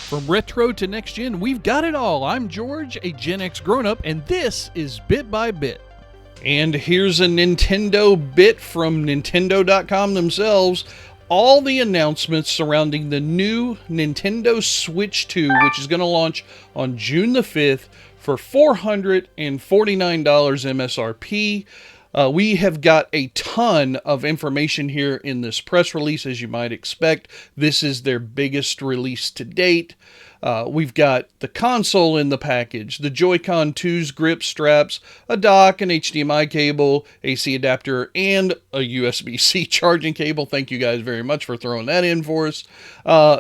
From retro to next gen, we've got it all. I'm George, a Gen X grown-up, and this is Bit by Bit. And here's a Nintendo bit from Nintendo.com themselves. All the announcements surrounding the new Nintendo Switch 2, which is going to launch on June the 5th for $449 MSRP. We have got a ton of information here in this press release, as you might expect. This is their biggest release to date. We've got the console in the package, the Joy-Con 2's grip straps, a dock, an HDMI cable, AC adapter, and a USB-C charging cable. Thank you guys very much for throwing that in for us.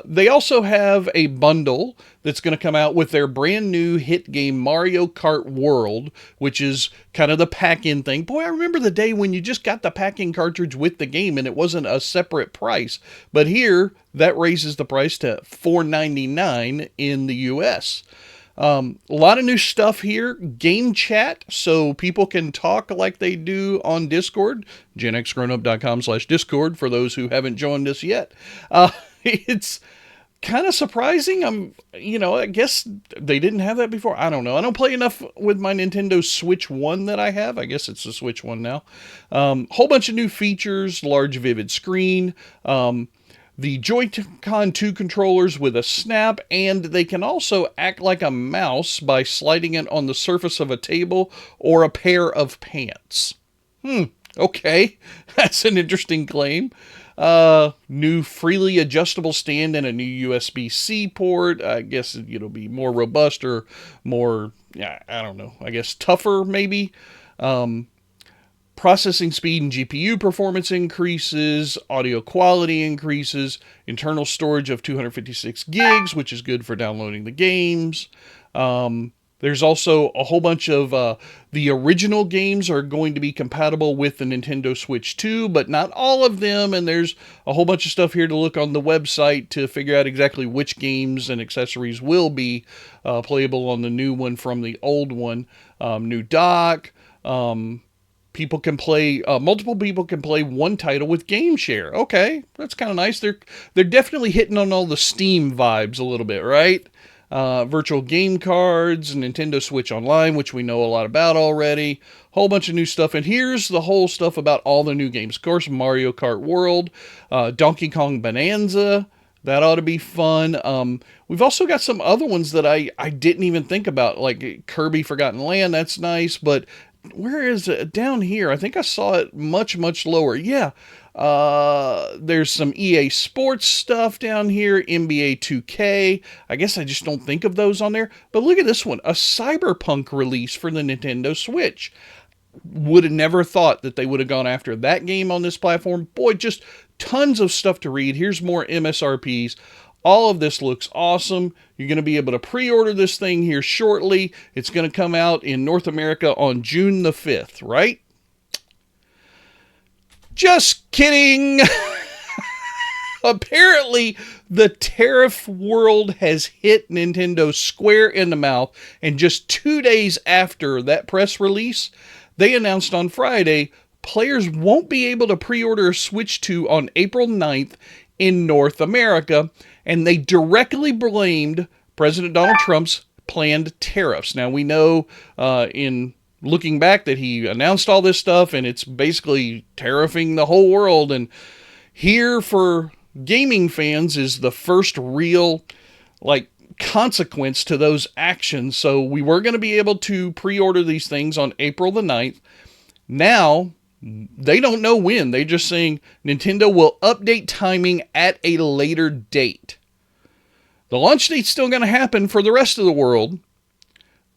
They also have a bundle that's going to come out with their brand new hit game Mario Kart World, which is kind of the pack-in thing. Boy, I remember the day when you just got the pack-in cartridge with the game and it wasn't a separate price. But here, that raises the price to $4.99 in the US. A lot of new stuff here. Game chat, so people can talk like they do on Discord. GenXGrownUp.com/Discord for those who haven't joined us yet. It's kind of surprising. I guess they didn't have that before. I don't know. I don't play enough with my Nintendo Switch 1 that I have. I guess it's the Switch 1 now. Whole bunch of new features, large vivid screen, the Joy-Con 2 controllers with a snap, and they can also act like a mouse by sliding it on the surface of a table or a pair of pants. Okay. That's an interesting claim. New freely adjustable stand and a new USB-C port. I guess it'll be more robust or more, I don't know, I guess tougher maybe. Processing speed and GPU performance increases, audio quality increases, internal storage of 256 gigs, which is good for downloading the games. There's also a whole bunch of the original games are going to be compatible with the Nintendo Switch 2, but not all of them, and there's a whole bunch of stuff here to look on the website to figure out exactly which games and accessories will be playable on the new one from the old one. New dock. People can play, multiple people can play one title with Game Share. Okay, that's kind of nice. They're definitely hitting on all the Steam vibes a little bit, right? Virtual game cards, Nintendo Switch Online, which we know a lot about already. Whole bunch of new stuff. And here's the whole stuff about all the new games. Of course, Mario Kart World, Donkey Kong Bananza. That ought to be fun. We've also got some other ones that I didn't even think about, like Kirby Forgotten Land. That's nice, but where is it? Down here. I think I saw it much, much lower. Yeah. There's some EA Sports stuff down here. NBA 2K. I guess I just don't think of those on there. But look at this one. A Cyberpunk release for the Nintendo Switch. Would have never thought that they would have gone after that game on this platform. Boy, just tons of stuff to read. Here's more MSRPs. All of this looks awesome. You're going to be able to pre-order this thing here shortly. It's going to come out in North America on June the 5th, right? Just kidding. Apparently, the tariff world has hit Nintendo square in the mouth, and just 2 days after that press release, they announced on Friday, players won't be able to pre-order a Switch 2 on April 9th in North America, and they directly blamed President Donald Trump's planned tariffs. Now, we know in looking back that he announced all this stuff, and it's basically tariffing the whole world, and here for gaming fans is the first real, consequence to those actions. So we were going to be able to pre-order these things on April the 9th. Now, they don't know when. They're just saying Nintendo will update timing at a later date. The launch date's still going to happen for the rest of the world.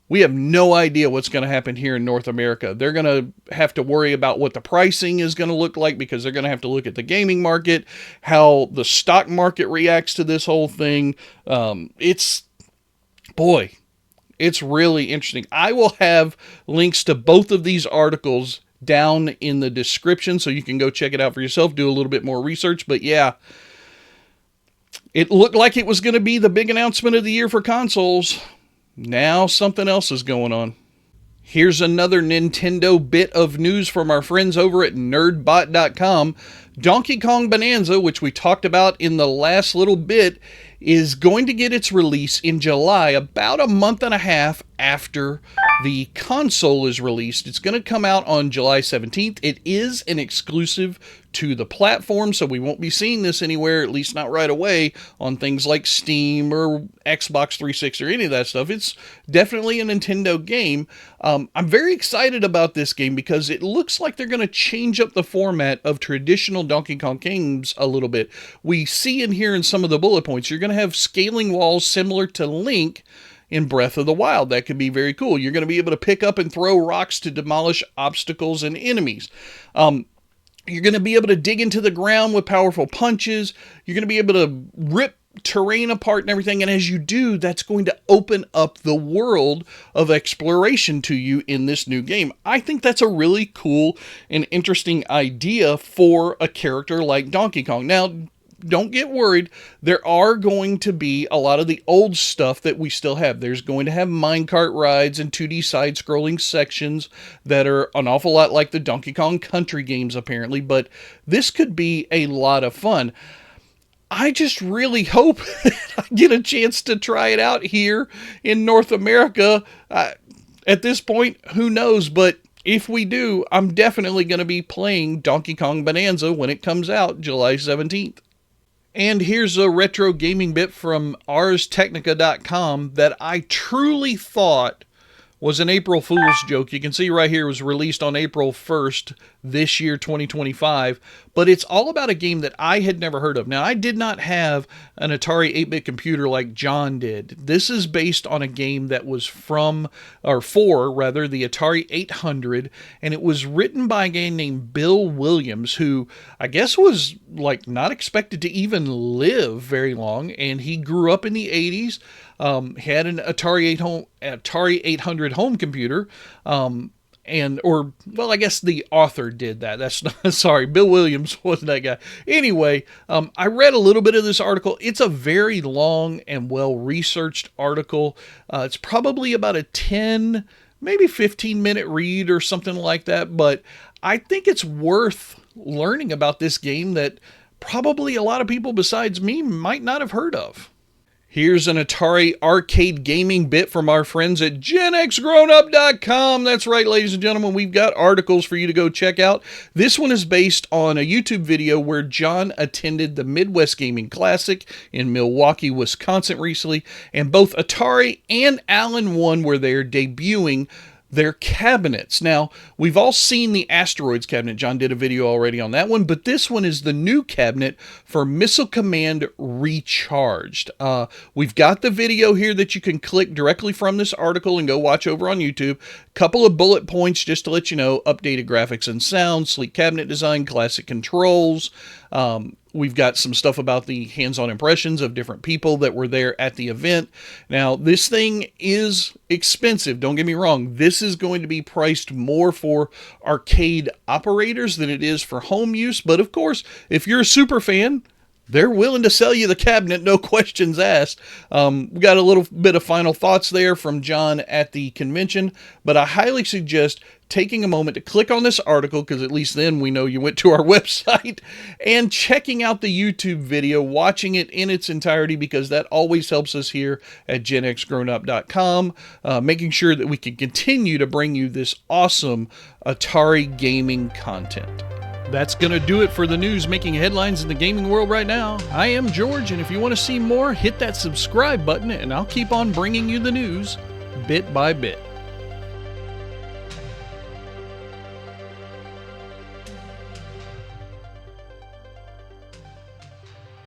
We have no idea what's going to happen here in North America. They're going to have to worry about what the pricing is going to look like because they're going to have to look at the gaming market, how the stock market reacts to this whole thing. It's really interesting. I will have links to both of these articles down in the description so you can go check it out for yourself, do a little bit more research. But yeah, it looked like it was going to be the big announcement of the year for consoles. Now something else is going on. Here's another Nintendo bit of news from our friends over at nerdbot.com. Donkey Kong Bonanza, which we talked about in the last little bit, is going to get its release in July, about a month and a half after the console is released. It's going to come out on July 17th. It is an exclusive to the platform, so we won't be seeing this anywhere, at least not right away, on things like Steam or Xbox 360 or any of that stuff. It's definitely a Nintendo game. I'm very excited about this game because it looks like they're going to change up the format of traditional Donkey Kong games a little bit. We see in here in some of the bullet points, you're going to have scaling walls similar to Link in Breath of the Wild. That could be very cool. You're going to be able to pick up and throw rocks to demolish obstacles and enemies. You're going to be able to dig into the ground with powerful punches. You're going to be able to rip terrain apart and everything. And as you do, that's going to open up the world of exploration to you in this new game. I think that's a really cool and interesting idea for a character like Donkey Kong. Now, don't get worried. There are going to be a lot of the old stuff that we still have. There's going to have minecart rides and 2D side-scrolling sections that are an awful lot like the Donkey Kong Country games, apparently, but this could be a lot of fun. I just really hope I get a chance to try it out here in North America. At this point, who knows, but if we do, I'm definitely going to be playing Donkey Kong Bonanza when it comes out July 17th. And here's a retro gaming bit from ArsTechnica.com that I truly thought was an April Fool's joke. You can see right here it was released on April 1st this year, 2025, but it's all about a game that I had never heard of. Now, I did not have an Atari 8-bit computer like John did. This is based on a game that was for the Atari 800, and it was written by a guy named Bill Williams, who I guess was like not expected to even live very long, and he grew up in the 80s. Had an Atari 800 home computer, I guess the author did that. That's not, sorry, Bill Williams wasn't that guy. Anyway, I read a little bit of this article. It's a very long and well-researched article. It's probably about a 10, maybe 15-minute read or something like that, but I think it's worth learning about this game that probably a lot of people besides me might not have heard of. Here's an Atari arcade gaming bit from our friends at GenXGrownUp.com. That's right, ladies and gentlemen, we've got articles for you to go check out. This one is based on a YouTube video where John attended the Midwest Gaming Classic in Milwaukee, Wisconsin recently, and both Atari and Alan One were there debuting their cabinets. Now, we've all seen the Asteroids cabinet. John did a video already on that one, but this one is the new cabinet for Missile Command Recharged. We've got the video here that you can click directly from this article and go watch over on YouTube. Couple of bullet points just to let you know: updated graphics and sound, sleek cabinet design, classic controls. We've got some stuff about the hands-on impressions of different people that were there at the event. Now, this thing is expensive. Don't get me wrong. This is going to be priced more for arcade operators than it is for home use. But of course, if you're a super fan, they're willing to sell you the cabinet, no questions asked. We got a little bit of final thoughts there from John at the convention, but I highly suggest taking a moment to click on this article, because at least then we know you went to our website, and checking out the YouTube video, watching it in its entirety, because that always helps us here at GenXGrownUp.com, making sure that we can continue to bring you this awesome Atari gaming content. That's going to do it for the news making headlines in the gaming world right now. I am George, and if you want to see more, hit that subscribe button, and I'll keep on bringing you the news bit by bit.